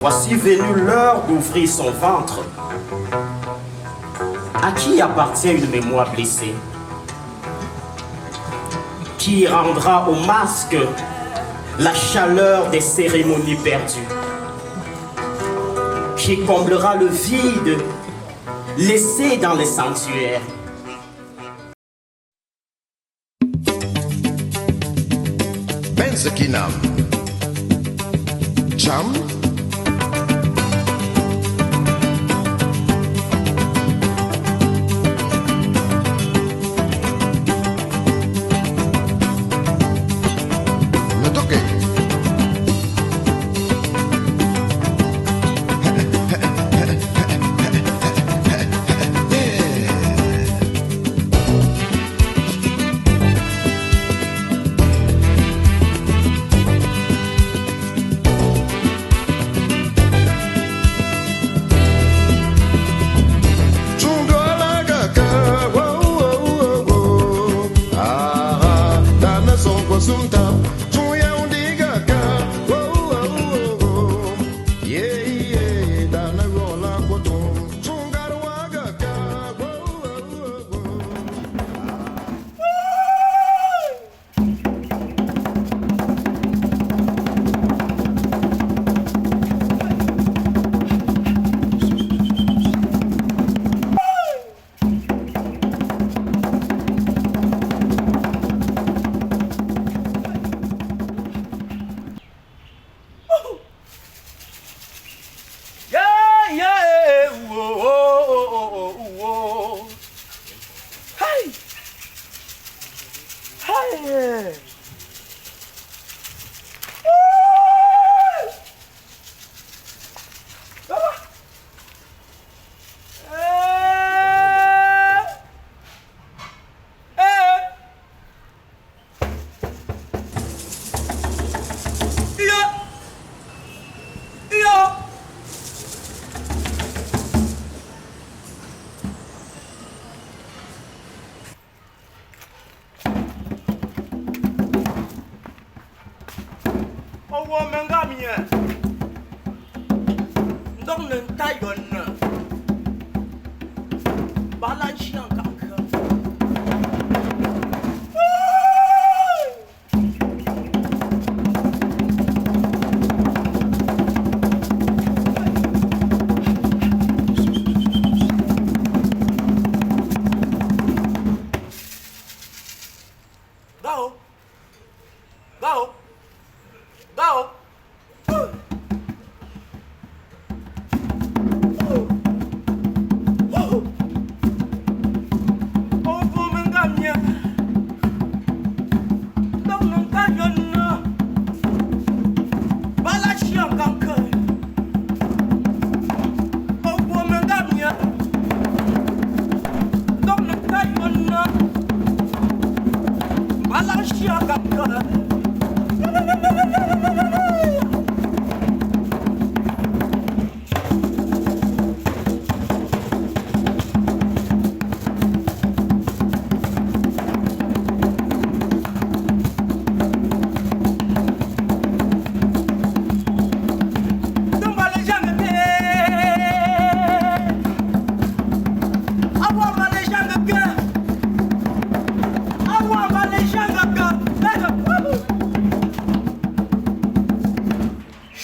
Voici venue l'heure d'ouvrir son ventre. À qui appartient une mémoire blessée? Qui rendra au masque la chaleur des cérémonies perdues? Qui comblera le vide laissé dans les sanctuaires? Benzekinam Jam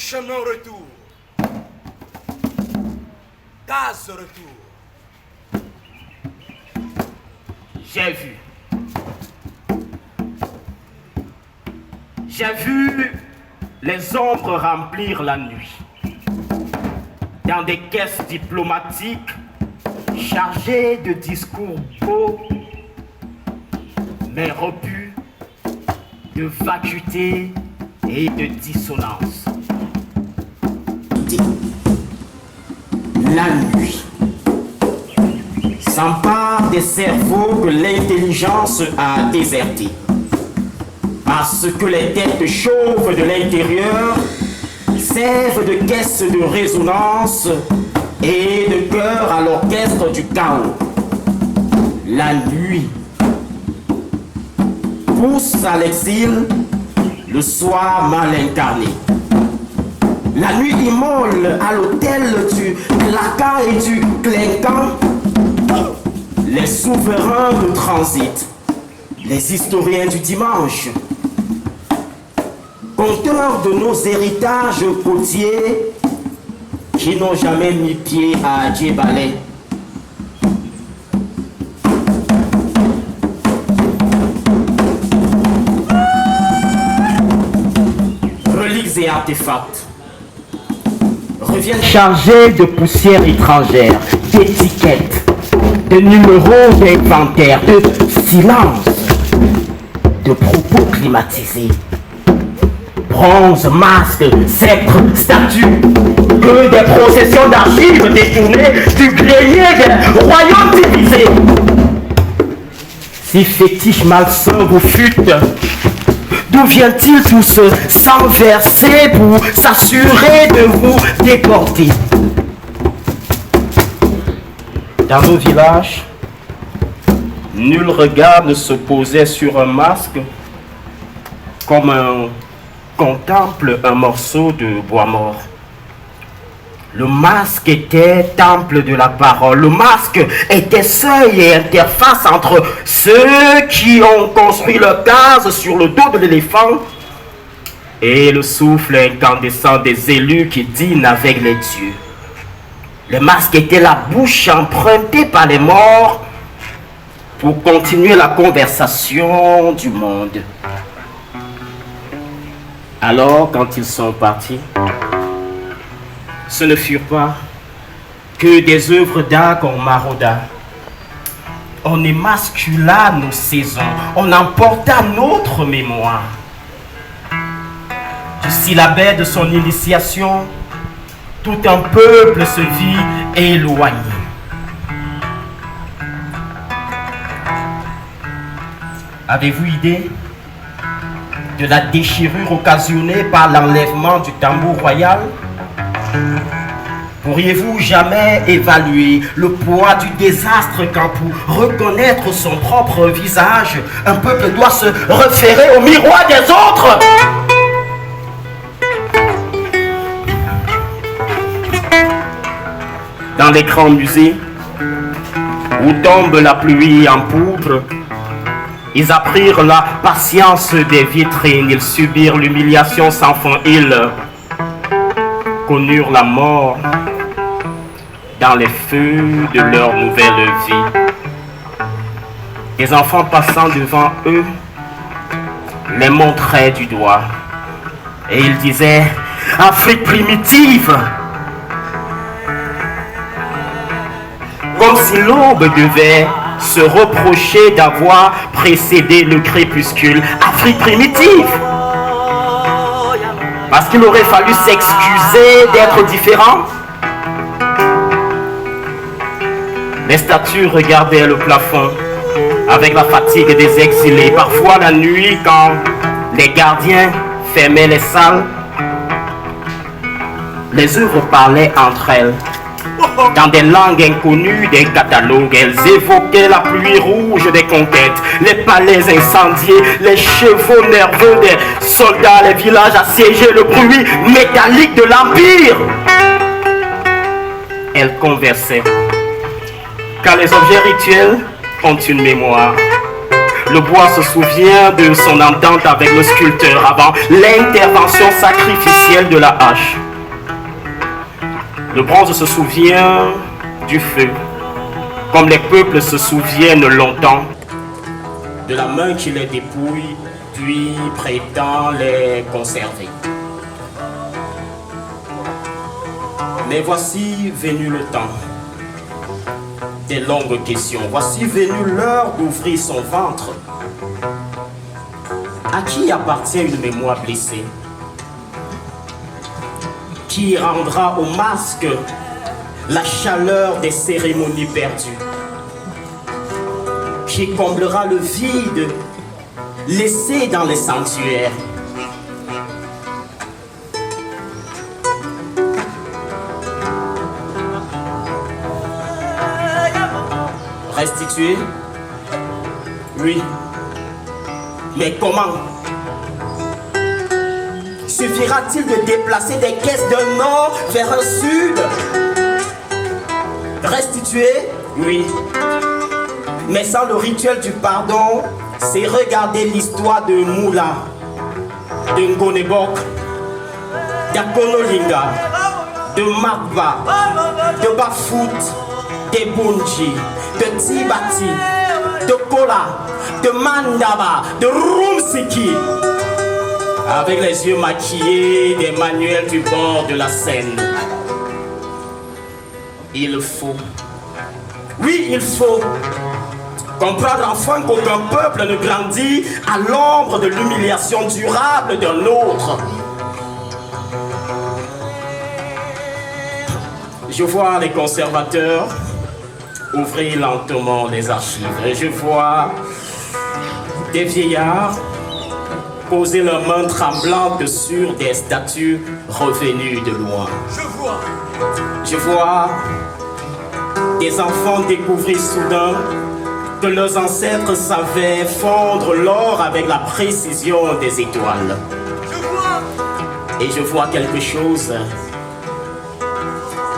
Chemin retour. Case retour. J'ai vu. J'ai vu les ombres remplir la nuit. Dans des caisses diplomatiques chargées de discours beaux, mais repus de vacuité et de dissonance. La nuit s'empare des cerveaux que l'intelligence a désertés. Parce que les têtes chauves de l'intérieur servent de caisse de résonance et de cœur à l'orchestre du chaos. La nuit pousse à l'exil le soir mal incarné. La nuit immole à l'hôtel du claquant et du clinquant. Les souverains de transit, les historiens du dimanche, conteurs de nos héritages côtiers qui n'ont jamais mis pied à Djebale. Reliques et artefacts reviennent chargés de poussière étrangère, d'étiquettes, de numéros d'inventaire, de silence, de propos climatisés. Bronze, masque, sceptre, statue, que des processions d'archives détournées du grenier des royaumes divisés. Si fétiche malsain vous fûtes, d'où vient-il tout ce sang versé pour s'assurer de vous déporter? Dans nos villages, nul regard ne se posait sur un masque comme on contemple un morceau de bois mort. Le masque était temple de la parole. Le masque était seuil et interface entre ceux qui ont construit leur case sur le dos de l'éléphant et le souffle incandescent des élus qui dînent avec les dieux. Le masque était la bouche empruntée par les morts pour continuer la conversation du monde. Alors, quand ils sont partis, ce ne furent pas que des œuvres d'art qu'on marauda. On émascula nos saisons, on emporta notre mémoire. Du syllabais de son initiation, tout un peuple se vit éloigné. Avez-vous idée de la déchirure occasionnée par l'enlèvement du tambour royal? Pourriez-vous jamais évaluer le poids du désastre quand pour reconnaître son propre visage, un peuple doit se référer au miroir des autres? Dans les grands musées, où tombe la pluie en poudre, ils apprirent la patience des vitrines, ils subirent l'humiliation sans fond, ils connurent la mort dans les feux de leur nouvelle vie. Les enfants passant devant eux les montraient du doigt et ils disaient « Afrique primitive !» Comme si l'aube devait se reprocher d'avoir précédé le crépuscule. Afrique primitive! Parce qu'il aurait fallu s'excuser d'être différent. Les statues regardaient le plafond avec la fatigue des exilés. Parfois la nuit, quand les gardiens fermaient les salles, les œuvres parlaient entre elles. Dans des langues inconnues, des catalogues, elles évoquaient la pluie rouge des conquêtes, les palais incendiés, les chevaux nerveux des soldats, les villages assiégés, le bruit métallique de l'Empire. Elles conversaient, car les objets rituels ont une mémoire. Le bois se souvient de son entente avec le sculpteur avant l'intervention sacrificielle de la hache. Le bronze se souvient du feu, comme les peuples se souviennent longtemps de la main qui les dépouille, puis prétend les conserver. Mais voici venu le temps des longues questions. Voici venu l'heure d'ouvrir son ventre. À qui appartient une mémoire blessée? Qui rendra au masque la chaleur des cérémonies perdues? Qui comblera le vide laissé dans les sanctuaires? Restituer? Oui. Mais comment? suffira-t-il de déplacer des caisses d'un nord vers un sud? Restituer? Oui. Mais sans le rituel du pardon, c'est regarder l'histoire de Moula, de Ngonebok, d'Akonolinga, de Magba, de Bafout, de Bunji, de Tibati, de Kola, de Mandaba, de Rumsiki, avec les yeux maquillés des manuels du bord de la Seine. Il faut, oui, il faut comprendre enfin qu'aucun peuple ne grandit à l'ombre de l'humiliation durable d'un autre. Je vois les conservateurs ouvrir lentement les archives et je vois des vieillards poser leurs mains tremblantes sur des statues revenues de loin. Je vois des enfants découvrir soudain que leurs ancêtres savaient fondre l'or avec la précision des étoiles. Et je vois quelque chose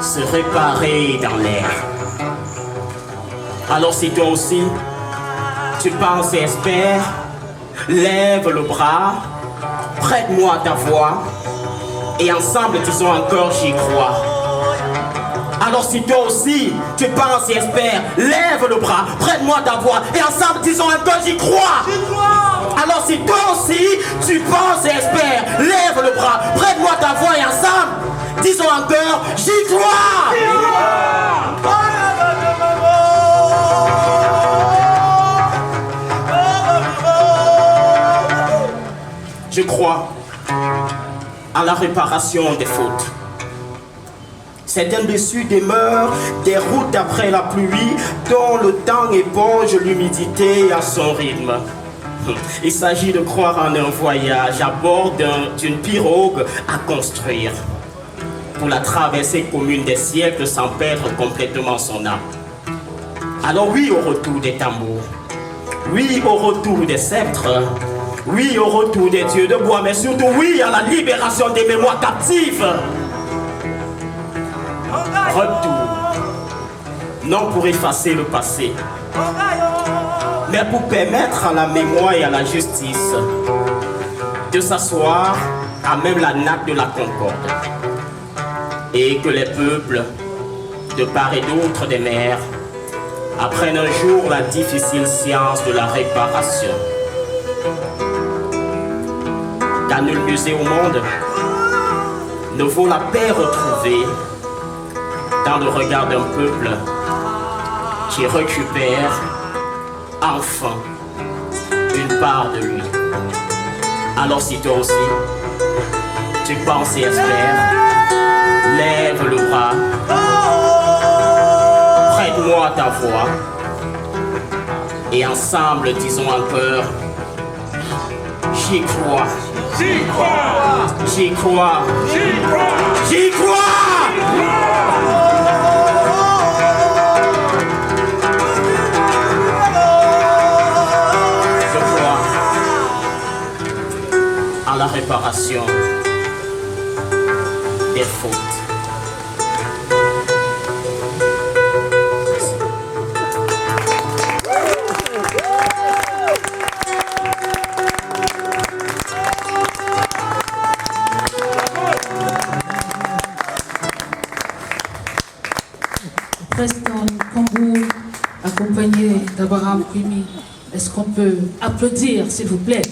se réparer dans l'air. Alors si toi aussi, tu penses et espères, lève le bras, prête-moi ta voix, et ensemble disons encore j'y crois. Alors si toi aussi, tu penses et espères, lève le bras, prête-moi ta voix, et ensemble disons encore j'y crois. Alors si toi aussi, tu penses et espères, lève le bras, prête-moi ta voix, et ensemble disons encore j'y crois. Je crois à la réparation des fautes. Certaines blessures demeurent des routes après la pluie dont le temps éponge l'humidité à son rythme. Il s'agit de croire en un voyage à bord d'une pirogue à construire pour la traversée commune des siècles sans perdre complètement son âme. Alors oui au retour des tambours, oui au retour des sceptres, oui au retour des dieux de bois, mais surtout oui à la libération des mémoires captives. Retour, non pour effacer le passé, mais pour permettre à la mémoire et à la justice de s'asseoir à même la nappe de la concorde, et que les peuples de part et d'autre des mers apprennent un jour la difficile science de la réparation. Car nul musée au monde ne vaut la paix retrouvée dans le regard d'un peuple qui récupère enfin une part de lui. Alors si toi aussi, tu penses et espères, lève le bras, prête-moi ta voix, et ensemble disons encore, j'y crois. J'y crois! J'y crois! J'y crois! J'y crois! Je crois à la réparation des fautes. Président Kambou, accompagné d'Abraham Kwimi. Est-ce qu'on peut applaudir, s'il vous plaît?